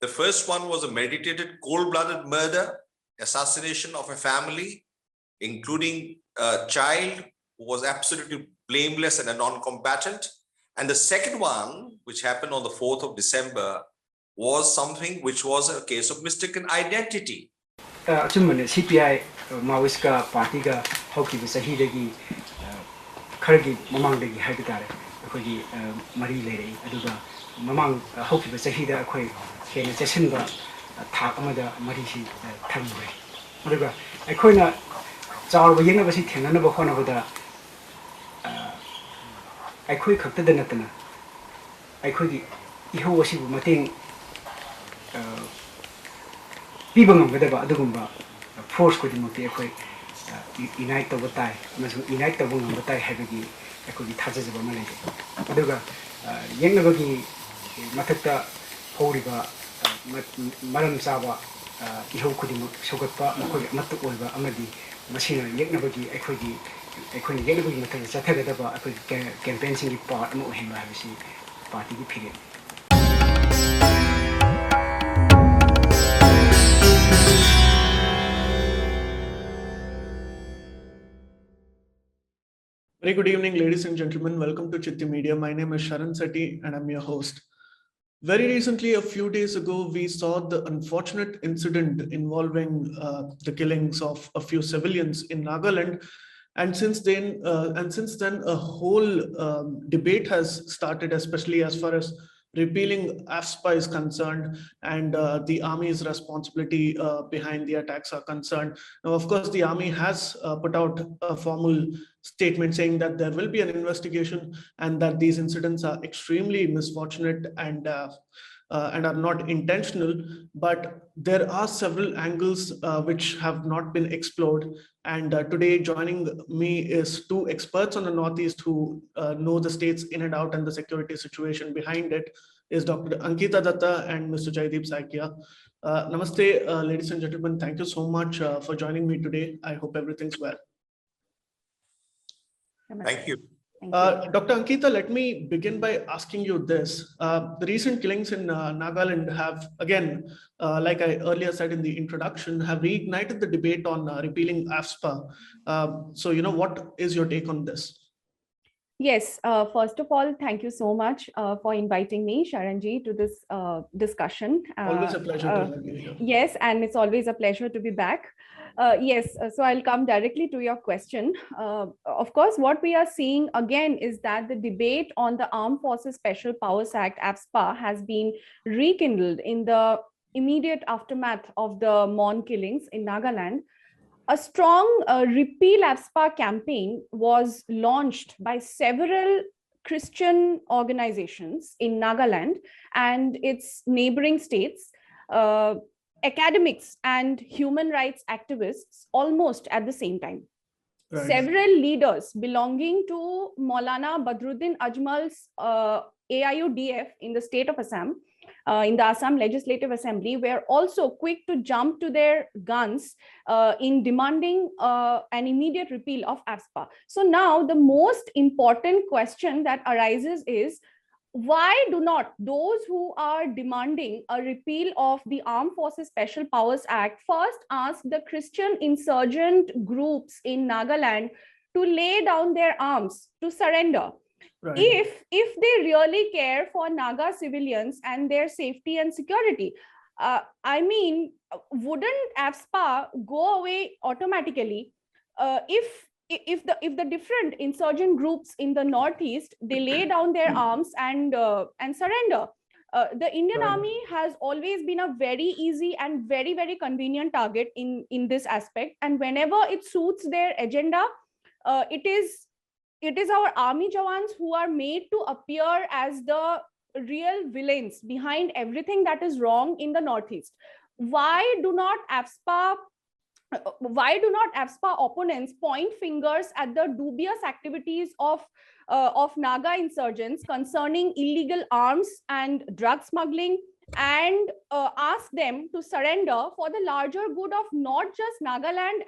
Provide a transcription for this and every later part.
The first one was a meditated, cold-blooded murder, assassination of a family, including a child who was absolutely blameless and a non-combatant. And the second one, which happened on the 4th of December, was something which was a case of mistaken identity. CPI Maoist Party ga hoki the Sahidagi Kargi Mamang Hagatare, Kodi Marie Lady, Aduga, Mamang hoki the Sahida Koi, Ken Sessinga, Takamada Marishi Tamwe. Aduga, I coina Zar University Tenanaba Honavada. I could cut the Natana. I could Ihoshi Mating Pibang with the force could not be a quick unite over tie, must unite the woman, but I have a I could be touches of a malady. Aduga Yanabagi Matata Horiba Madam Saba Iho Kudim Sogapa Matu Olva Amadi Machine Yanabagi Equity. I couldn't get a good matter. I tell you about I could campaigning part more him. I see party period. Very good evening, ladies and gentlemen. Welcome to Chitti Media. My name is Sharan Sethi and I'm your host. Very recently, a few days ago, we saw the unfortunate incident involving the killings of a few civilians in Nagaland. And since then, a whole debate has started, especially as far as repealing AFSPA is concerned and the army's responsibility behind the attacks are concerned. Now, of course, the army has put out a formal statement saying that there will be an investigation and that these incidents are extremely misfortunate and are not intentional, but there are several angles which have not been explored. And today joining me is two experts on the Northeast who know the states in and out and the security situation behind it, is Dr. Ankita Datta and Mr. Jaideep Saikia. Namaste, ladies and gentlemen. Thank you so much for joining me today. I hope everything's well. Thank you. Dr. Ankita, let me begin by asking you this. The recent killings in Nagaland have, again, like I earlier said in the introduction, have reignited the debate on repealing AFSPA. So, what is your take on this? Yes, first of all, thank you so much for inviting me, Sharanji, to this discussion. Always a pleasure to have you here. Yes, and it's always a pleasure to be back. Yes, so I'll come directly to your question. Of course, what we are seeing again is that the debate on the Armed Forces Special Powers Act, AFSPA, has been rekindled in the immediate aftermath of the Mon killings in Nagaland. A strong repeal AFSPA campaign was launched by several Christian organizations in Nagaland and its neighboring states, academics and human rights activists almost at the same time. Right. Several leaders belonging to Maulana Badruddin Ajmal's AIUDF in the state of Assam, in the Assam Legislative Assembly, were also quick to jump to their guns in demanding an immediate repeal of AFSPA. So now the most important question that arises is, why do not those who are demanding a repeal of the Armed Forces Special Powers Act first ask the Christian insurgent groups in Nagaland to lay down their arms, to surrender? Right. If they really care for Naga civilians and their safety and security, I mean, wouldn't AFSPA go away automatically if the different insurgent groups in the Northeast, they lay down their arms and surrender? The Indian Army has always been a very easy and very, very convenient target in this aspect. And whenever it suits their agenda, it is our army jawans who are made to appear as the real villains behind everything that is wrong in the Northeast. Why do not AFSPA opponents point fingers at the dubious activities of Naga insurgents concerning illegal arms and drug smuggling, and ask them to surrender for the larger good of not just Nagaland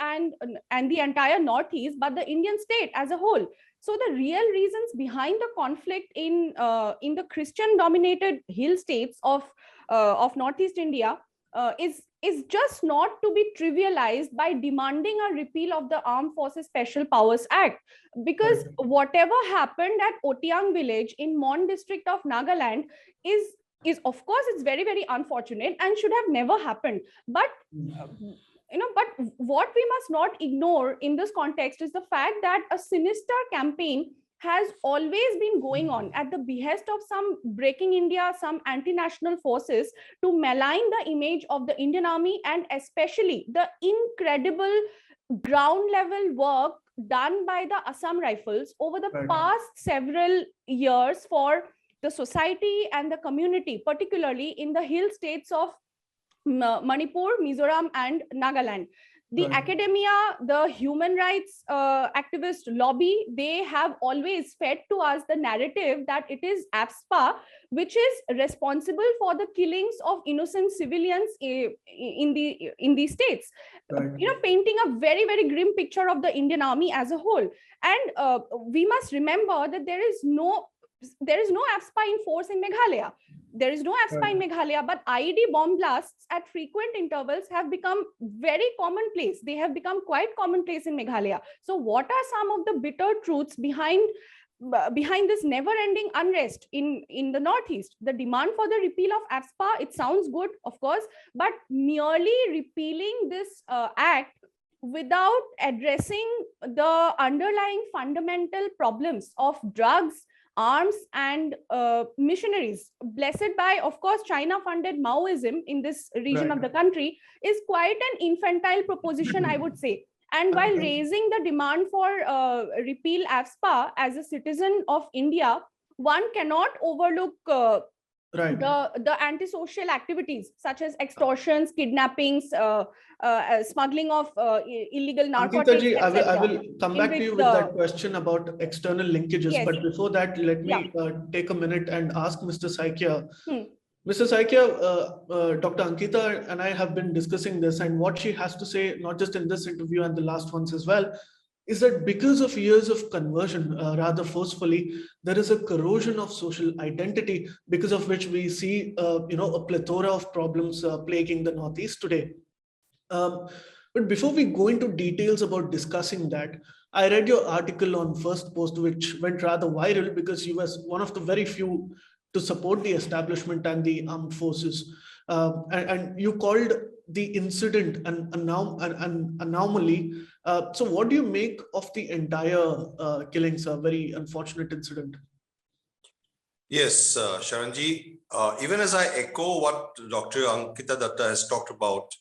and the entire Northeast, but the Indian state as a whole? So the real reasons behind the conflict in the Christian-dominated hill states of of Northeast India is just not to be trivialized by demanding a repeal of the Armed Forces Special Powers Act, because whatever happened at Otiang village in Mon district of Nagaland is of course it's very, very unfortunate and should have never happened. But but what we must not ignore in this context is the fact that a sinister campaign has always been going on at the behest of some Breaking India, some anti-national forces, to malign the image of the Indian Army, and especially the incredible ground level work done by the Assam Rifles over the past several years for the society and the community, particularly in the hill states of Manipur, Mizoram, and Nagaland. The academia, the human rights activist lobby, they have always fed to us the narrative that it is AFSPA which is responsible for the killings of innocent civilians in these states. Painting a very, very grim picture of the Indian Army as a whole. And we must remember that there is no AFSPA in force in Meghalaya. There is no AFSPA in Meghalaya, but IED bomb blasts at frequent intervals have become very commonplace. They have become quite commonplace in Meghalaya. So what are some of the bitter truths behind this never-ending unrest in the Northeast? The demand for the repeal of AFSPA, it sounds good, of course, but merely repealing this act without addressing the underlying fundamental problems of drugs, arms, and missionaries, blessed by, of course, China-funded Maoism in this region of the country, is quite an infantile proposition, I would say. And while raising the demand for repeal AFSPA as a citizen of India, one cannot overlook the antisocial activities such as extortions, kidnappings, smuggling of illegal narcotics, Ankita ji, I will come back to you with that question about external linkages. Yes. But before that, let me take a minute and ask Mr. Saikia. Mr. Saikia, Dr. Ankita and I have been discussing this, and what she has to say, not just in this interview and the last ones as well, is that because of years of conversion, rather forcefully, there is a corrosion of social identity, because of which we see, a plethora of problems plaguing the Northeast today. But before we go into details about discussing that, I read your article on First Post, which went rather viral because you were one of the very few to support the establishment and the armed forces. And you called the incident an anomaly. So what do you make of the entire killings, a very unfortunate incident? Yes, Sharanji, even as I echo what Dr. Ankita Datta has talked about,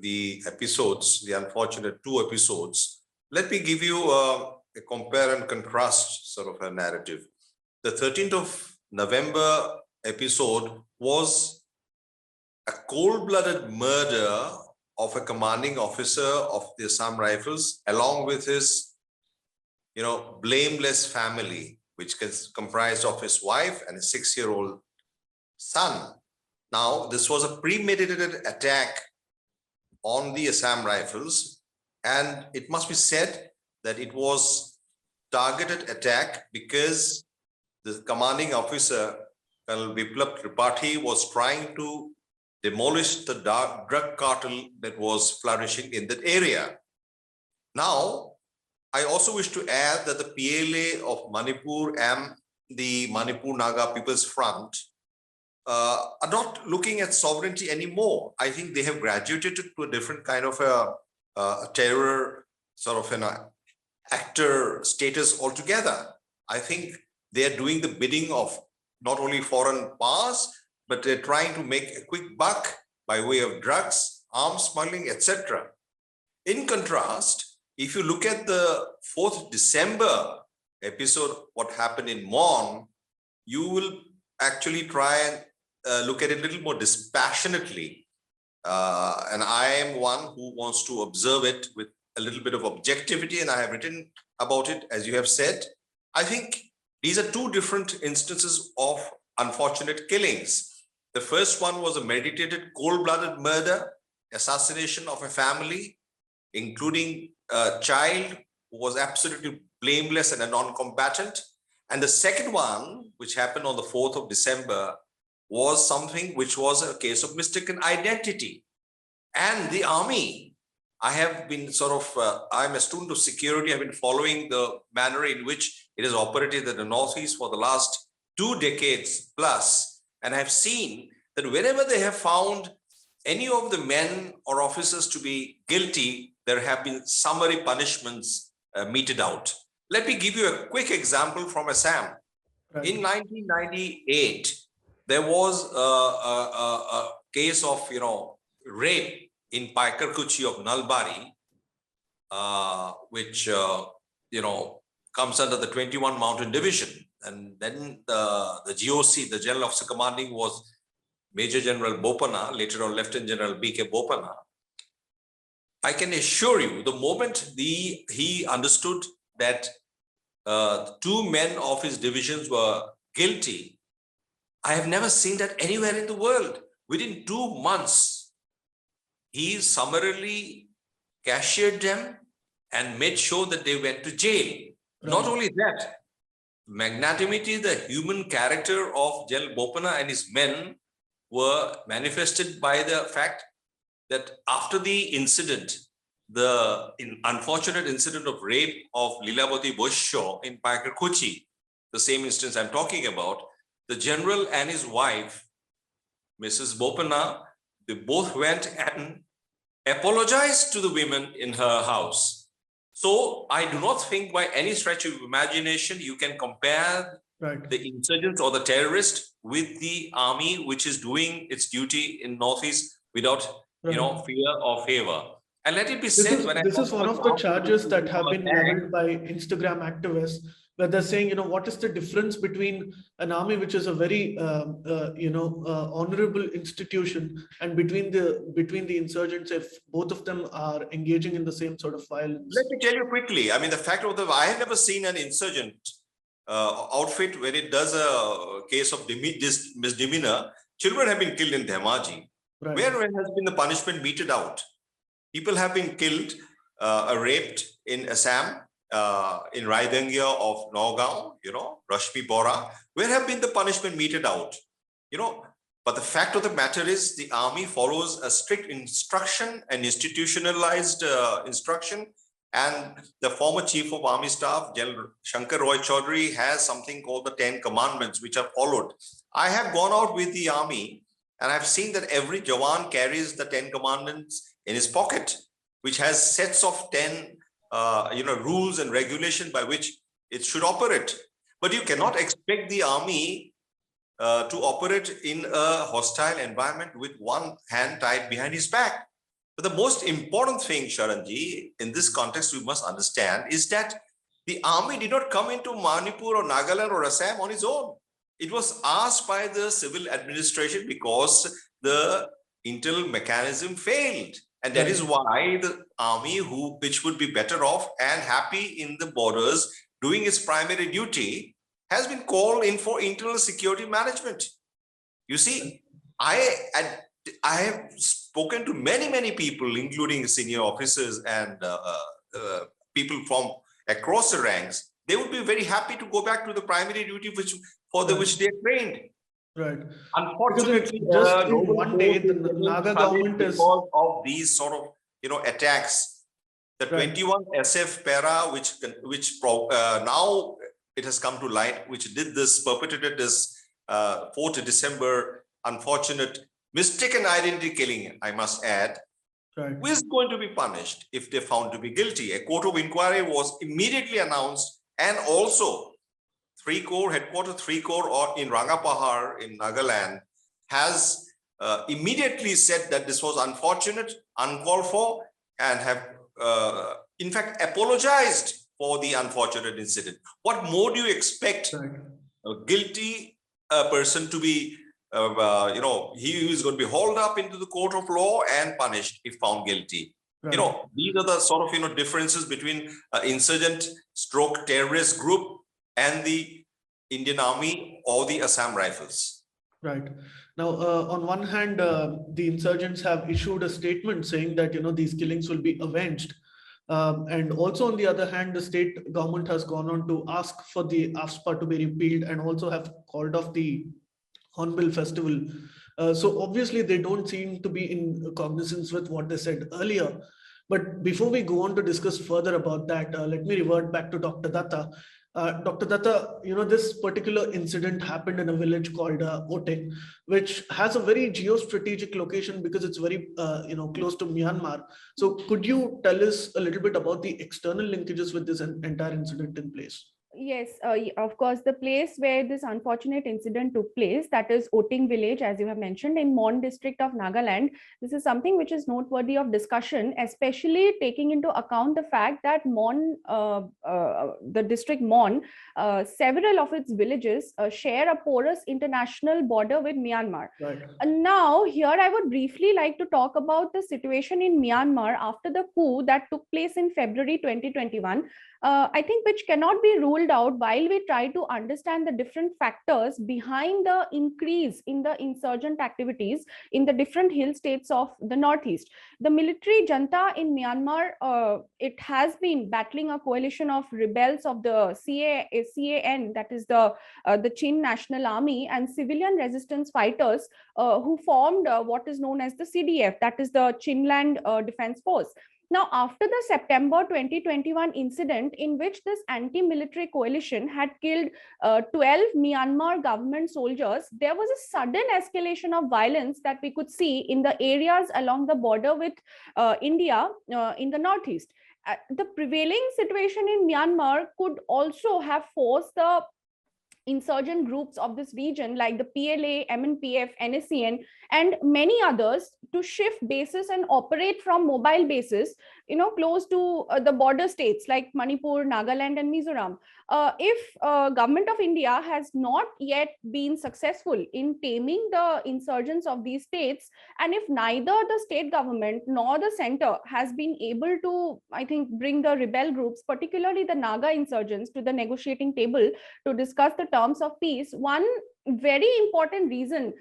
the episodes, the unfortunate 2 episodes, let me give you a compare and contrast sort of a narrative. The 13th of November episode was a cold-blooded murder of a commanding officer of the Assam Rifles, along with his, blameless family, which is comprised of his wife and a 6-year-old son. Now, this was a premeditated attack on the Assam Rifles, and it must be said that it was targeted attack because the commanding officer, Colonel Biplab Tripathi, was trying to demolish the drug cartel that was flourishing in that area. Now, I also wish to add that the PLA of Manipur and the Manipur Naga People's Front are not looking at sovereignty anymore. I think they have graduated to a different kind of a terror sort of an actor status altogether. I think they are doing the bidding of not only foreign powers, but they're trying to make a quick buck by way of drugs, arms smuggling, etc. In contrast, if you look at the 4th December episode, what happened in Mon, you will actually try and look at it a little more dispassionately. And I am one who wants to observe it with a little bit of objectivity, and I have written about it, as you have said. I think these are 2 different instances of unfortunate killings. The first one was a meditated, cold-blooded murder, assassination of a family, including a child who was absolutely blameless and a non-combatant. And the second one, which happened on the 4th of December, was something which was a case of mistaken identity. And the army, I have been I'm a student of security. I've been following the manner in which it has operated in the Northeast for the last 2 decades plus. And I've seen that whenever they have found any of the men or officers to be guilty, there have been summary punishments meted out. Let me give you a quick example from Assam. Right. In 1998, there was a case of, rape in Paikarkuchi of Nalbari, which, comes under the 21 Mountain Division. And then the GOC, the General Officer Commanding, was Major General Bopana, later on Lieutenant General B.K. Bopana. I can assure you, the moment he understood that 2 men of his divisions were guilty, I have never seen that anywhere in the world. Within 2 months, he summarily cashiered them and made sure that they went to jail. Right. Not only that, magnanimity, the human character of General Bopana and his men were manifested by the fact that after the incident, the unfortunate incident of rape of Leelabati Boisshaw in Paikarkuchi, the same instance I'm talking about, the general and his wife, Mrs. Bopana, they both went and apologized to the women in her house. So I do not think by any stretch of imagination you can compare the insurgents or the terrorists with the army, which is doing its duty in Northeast without fear or favor. And let it be said, this is one of the charges that have been leveled by Instagram activists, where they're saying, what is the difference between an army, which is a very, honorable institution, and between the insurgents, if both of them are engaging in the same sort of violence? Let me tell you quickly. I mean, the fact of I have never seen an insurgent outfit when it does a case of misdemeanor. Children have been killed in Dhemaji. Right. Where has been the punishment meted out? People have been killed, raped in Assam, in Raidangia of Nagaon, Rashmi Bora. Where have been the punishment meted out? But the fact of the matter is the army follows a strict instruction and institutionalized instruction. And the former Chief of Army Staff, General Shankar Roy Chaudhary, has something called the 10 Commandments, which are followed. I have gone out with the army and I've seen that every Jawan carries the 10 Commandments in his pocket, which has sets of 10 rules and regulations by which it should operate. But you cannot expect the army to operate in a hostile environment with one hand tied behind his back. But the most important thing, Sharanji, in this context, we must understand is that the army did not come into Manipur or Nagaland or Assam on its own. It was asked by the civil administration because the internal mechanism failed. And that is why the army, which would be better off and happy in the borders, doing its primary duty, has been called in for internal security management. You see, I have spoken to many people, including senior officers and people from across the ranks. They would be very happy to go back to the primary duty for which they are trained. Right. Unfortunately, just in one day, the Naga government is because of these sort of attacks. The 21 SF para, which now it has come to light, which perpetrated this 4th December unfortunate mistaken identity killing, I must add, who is going to be punished if they're found to be guilty. A court of inquiry was immediately announced, and also 3 Corps, headquarters 3 Corps in Rangapahar in Nagaland has immediately said that this was unfortunate, uncalled for, and have in fact apologized for the unfortunate incident. What more do you expect a guilty person to be, he is going to be hauled up into the court of law and punished if found guilty. These are the sort of, differences between insurgent stroke terrorist group and the Indian Army or the Assam Rifles. Right. Now, on one hand, the insurgents have issued a statement saying that, these killings will be avenged. And also, on the other hand, the state government has gone on to ask for the AFSPA to be repealed and also have called off the Hornbill Festival. So obviously they don't seem to be in cognizance with what they said earlier. But before we go on to discuss further about that, let me revert back to Dr. Datta. Dr. Datta, this particular incident happened in a village called Oting, which has a very geostrategic location because it's very, close to Myanmar. So could you tell us a little bit about the external linkages with this entire incident in place? Yes, of course, the place where this unfortunate incident took place, that is Oting village, as you have mentioned, in Mon district of Nagaland. This is something which is noteworthy of discussion, especially taking into account the fact that the district Mon, several of its villages share a porous international border with Myanmar. Right. Now, here I would briefly like to talk about the situation in Myanmar after the coup that took place in February 2021. I think which cannot be ruled out while we try to understand the different factors behind the increase in the insurgent activities in the different hill states of the Northeast. The military junta in Myanmar, it has been battling a coalition of rebels of the CAN, that is the Chin National Army, and civilian resistance fighters who formed what is known as the CDF, that is the Chinland Defense Force. Now, after the September 2021 incident in which this anti-military coalition had killed 12 Myanmar government soldiers, there was a sudden escalation of violence that we could see in the areas along the border with India in the Northeast. The prevailing situation in Myanmar could also have forced the insurgent groups of this region like the PLA, MNPF, NSCN, and many others to shift bases and operate from mobile bases, close to the border states like Manipur, Nagaland, and Mizoram. If government of India has not yet been successful in taming the insurgents of these states, and if neither the state government nor the center has been able to, I think, bring the rebel groups, particularly the Naga insurgents, to the negotiating table to discuss the terms of peace, one very important reason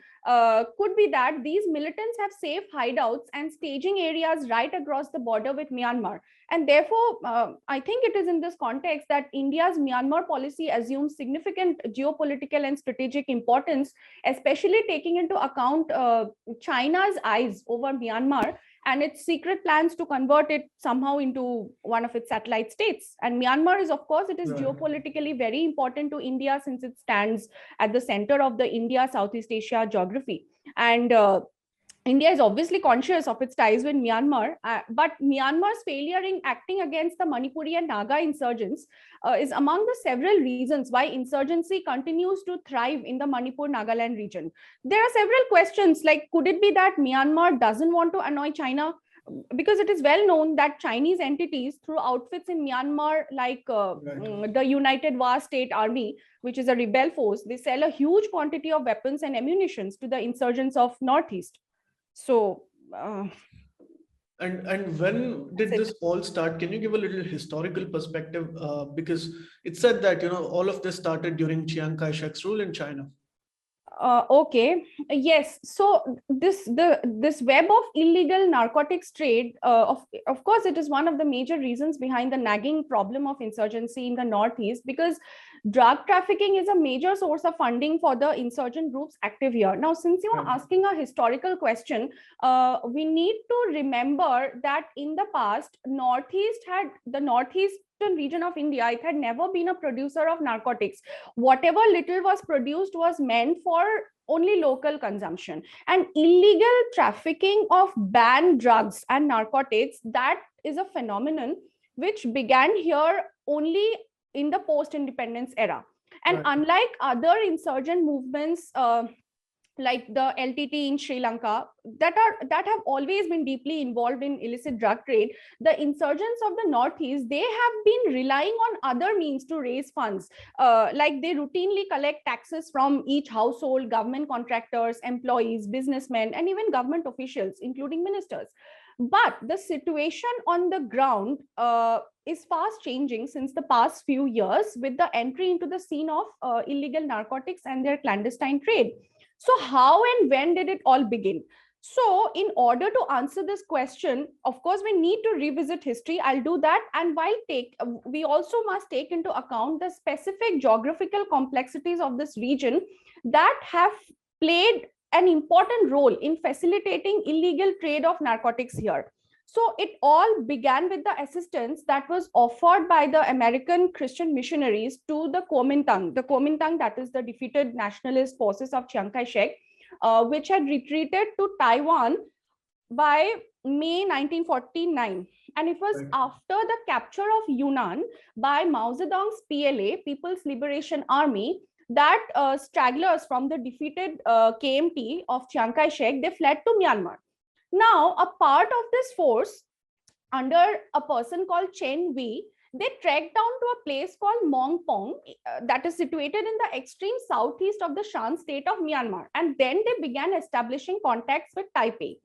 could be that these militants have safe hideouts and staging areas right across the border with Myanmar. And therefore, I think it is in this context that India's Myanmar policy assumes significant geopolitical and strategic importance, especially taking into account China's eyes over Myanmar and its secret plans to convert it somehow into one of its satellite states. And Myanmar is, of course, it is geopolitically very important to India since it stands at the center of the India-Southeast Asia geography. And India is obviously conscious of its ties with Myanmar, but Myanmar's failure in acting against the Manipuri and Naga insurgents is among the several reasons why insurgency continues to thrive in the Manipur-Nagaland region. There are several questions like, could it be that Myanmar doesn't want to annoy China? Because it is well known that Chinese entities through outfits in Myanmar, like the United Wa State Army, which is a rebel force, they sell a huge quantity of weapons and ammunitions to the insurgents of Northeast. So, and when did this all start? Can you give a little historical perspective? Because it said that all of this started during Chiang Kai-shek's rule in China. Okay, yes. So this web of illegal narcotics trade, of course, it is one of the major reasons behind the nagging problem of insurgency in the Northeast, because drug trafficking is a major source of funding for the insurgent groups active here. Now, since you are asking a historical question, we need to remember that in the past, the Northeastern region of India, it had never been a producer of narcotics. Whatever little was produced was meant for only local consumption. And illegal trafficking of banned drugs and narcotics, that is a phenomenon which began here only in the post-independence era. And unlike other insurgent movements, like the LTT in Sri Lanka, that have always been deeply involved in illicit drug trade, the insurgents of the Northeast, they have been relying on other means to raise funds. Like they routinely collect taxes from each household, government contractors, employees, businessmen, and even government officials, including ministers. But the situation on the ground is fast changing since the past few years with the entry into the scene of illegal narcotics and their clandestine trade. So how and when did it all begin? So in order to answer this question, of course, we need to revisit history. I'll do that. And we also must take into account the specific geographical complexities of this region that have played an important role in facilitating illegal trade of narcotics here. So it all began with the assistance that was offered by the American Christian missionaries to the Kuomintang. The Kuomintang, that is the defeated nationalist forces of Chiang Kai-shek, which had retreated to Taiwan by May 1949. And it was after the capture of Yunnan by Mao Zedong's PLA, People's Liberation Army, that stragglers from the defeated KMT of Chiang Kai-shek, they fled to Myanmar. Now, a part of this force, under a person called Chen Wei, they trekked down to a place called Mong Pong, that is situated in the extreme southeast of the Shan state of Myanmar. And then they began establishing contacts with Taipei.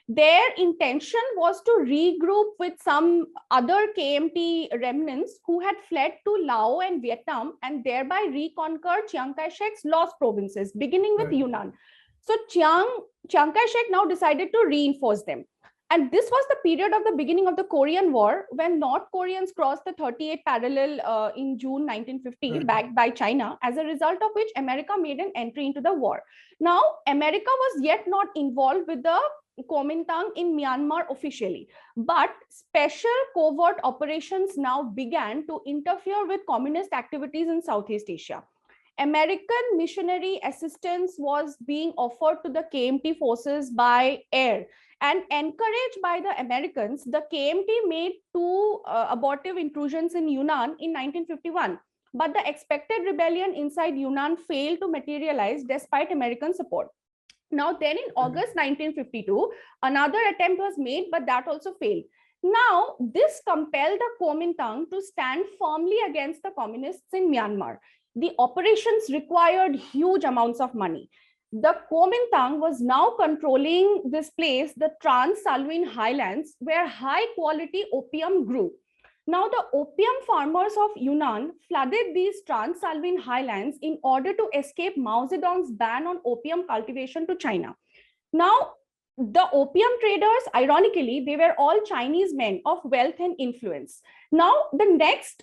Their intention was to regroup with some other KMT remnants who had fled to Laos and Vietnam and thereby reconquer Chiang Kai-shek's lost provinces, beginning with Yunnan. So Chiang Kai-shek now decided to reinforce them. And this was the period of the beginning of the Korean War, when North Koreans crossed the 38 parallel in June 1950, backed by China, as a result of which America made an entry into the war. Now, America was yet not involved with the Kuomintang in Myanmar officially, but special covert operations now began to interfere with communist activities in Southeast Asia. American missionary assistance was being offered to the KMT forces by air, and encouraged by the Americans, the KMT made two abortive intrusions in Yunnan in 1951. But the expected rebellion inside Yunnan failed to materialize despite American support. Now, then in August 1952, another attempt was made, but that also failed. Now, this compelled the Kuomintang to stand firmly against the communists in Myanmar. The operations required huge amounts of money. The Kuomintang was now controlling this place, the Trans-Salween Highlands, where high quality opium grew. Now, the opium farmers of Yunnan flooded these Trans-Salween Highlands in order to escape Mao Zedong's ban on opium cultivation to China. Now, the opium traders, ironically, they were all Chinese men of wealth and influence. Now, the next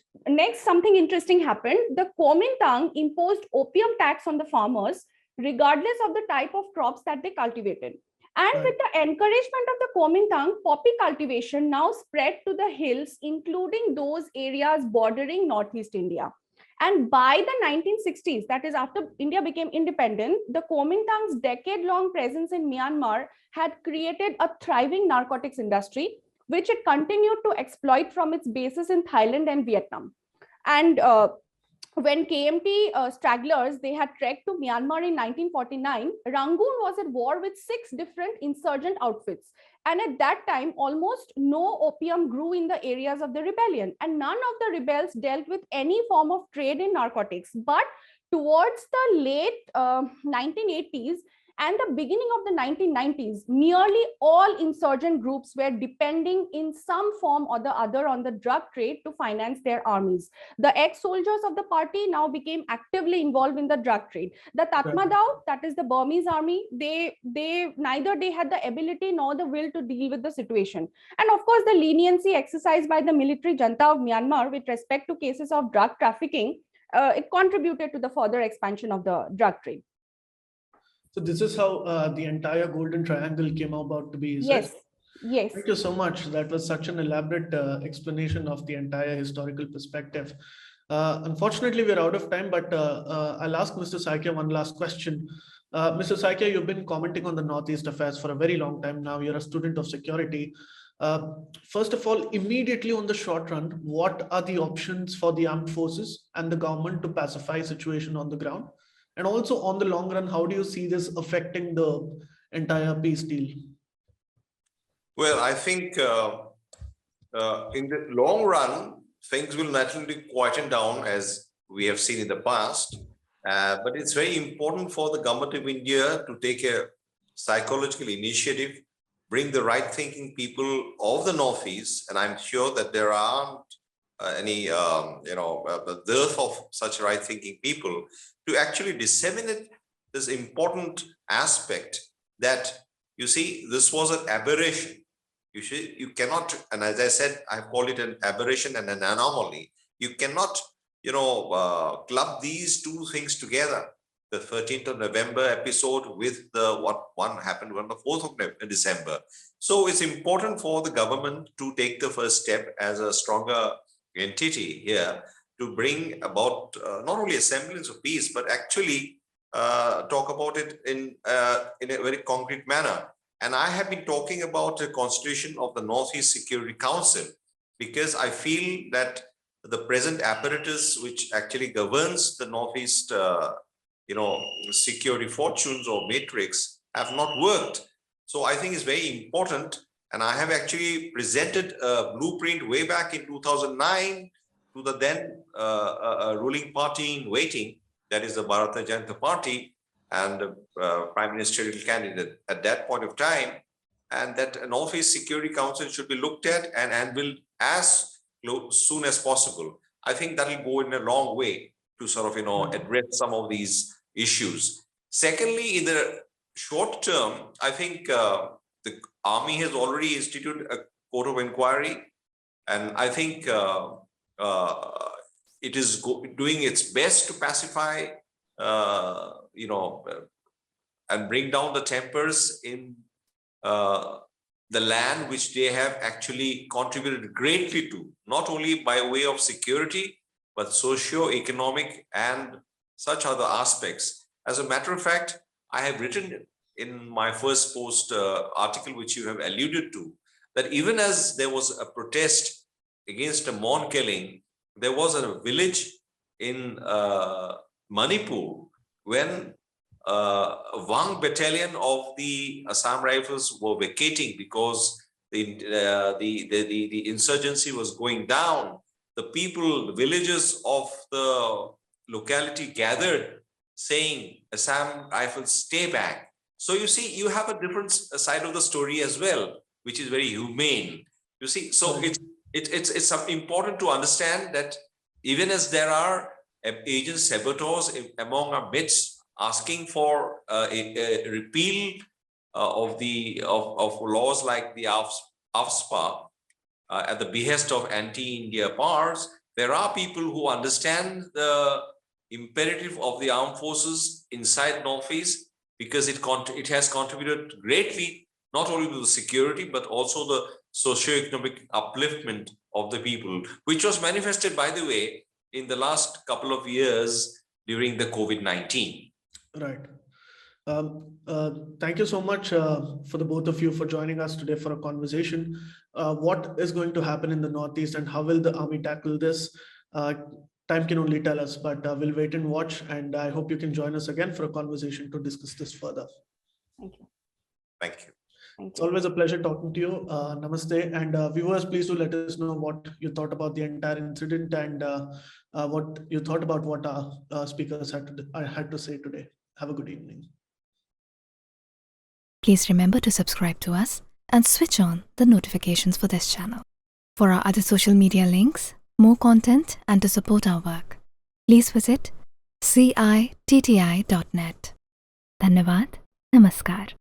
something interesting happened. The Kuomintang imposed opium tax on the farmers, regardless of the type of crops that they cultivated. And with the encouragement of the Kuomintang, poppy cultivation now spread to the hills, including those areas bordering Northeast India. And by the 1960s, that is after India became independent, the Kuomintang's decade-long presence in Myanmar had created a thriving narcotics industry, which it continued to exploit from its bases in Thailand and Vietnam. And when KMT stragglers, they had trekked to Myanmar in 1949, Rangoon was at war with 6 different insurgent outfits. And at that time, almost no opium grew in the areas of the rebellion. And none of the rebels dealt with any form of trade in narcotics. But towards the late 1980s, and the beginning of the 1990s, nearly all insurgent groups were depending in some form or the other on the drug trade to finance their armies. The ex-soldiers of the party now became actively involved in the drug trade. The Tatmadaw, that is the Burmese army, they neither they had the ability nor the will to deal with the situation. And of course, the leniency exercised by the military junta of Myanmar with respect to cases of drug trafficking, it contributed to the further expansion of the drug trade. So this is how the entire Golden Triangle came about to be. Yes, yes. Thank you so much. That was such an elaborate explanation of the entire historical perspective. Unfortunately, we're out of time, but I'll ask Mr. Saikia one last question. Mr. Saikia, you've been commenting on the Northeast affairs for a very long time now. You're a student of security. First of all, immediately on the short run, what are the options for the armed forces and the government to pacify situation on the ground? And also on the long run, how do you see this affecting the entire peace deal? Well, I think in the long run, things will naturally quieten down as we have seen in the past. But it's very important for the government of India to take a psychological initiative, bring the right thinking people of the Northeast. And I'm sure that there aren't any dearth of such right thinking people to actually disseminate this important aspect that, you see, this was an aberration. You cannot, and as I said, I've called it an aberration and an anomaly. You cannot, club these two things together. the 13th of November episode with the what one happened on the 4th of December. So it's important for the government to take the first step as a stronger entity here to bring about not only a semblance of peace, but actually talk about it in a very concrete manner. And I have been talking about the constitution of the Northeast Security Council because I feel that the present apparatus which actually governs the Northeast security fortunes or matrix have not worked. So I think it's very important. And I have actually presented a blueprint way back in 2009 to the then ruling party in waiting, that is the Bharatiya Janata Party, and prime ministerial candidate at that point of time. And that an Northeast Security Council should be looked at and will as soon as possible. I think that will go in a long way to sort of, address some of these issues. Secondly, in the short term, I think the army has already instituted a court of inquiry, and I think it is doing its best to pacify, and bring down the tempers in the land which they have actually contributed greatly to, not only by way of security, but socio-economic and such other aspects. As a matter of fact, I have written in my first post article, which you have alluded to, that even as there was a protest against a Mon killing, there was a village in Manipur when Wang battalion of the Assam Rifles were vacating because the insurgency was going down. The people, the villagers of the locality gathered saying, Assam Rifles, stay back. So you see, you have a different side of the story as well, which is very humane. You see, so it's important to understand that even as there are agent saboteurs among our midst asking for a repeal of laws like the AFSPA at the behest of anti-India powers, there are people who understand the imperative of the armed forces inside Northeast because it has contributed greatly not only to the security but also the socio-economic upliftment of the people, which was manifested, by the way, in the last couple of years during the COVID-19. Right. Thank you so much for the both of you for joining us today for a conversation. What is going to happen in the Northeast and how will the army tackle this? Time can only tell us, but we'll wait and watch. And I hope you can join us again for a conversation to discuss this further. Thank you. Thank you. It's always a pleasure talking to you. Namaste. And viewers, please do let us know what you thought about the entire incident and what you thought about what our speakers had to say today. Have a good evening. Please remember to subscribe to us and switch on the notifications for this channel. For our other social media links, more content, and to support our work, please visit citti.net. Dhanyavad. Namaskar.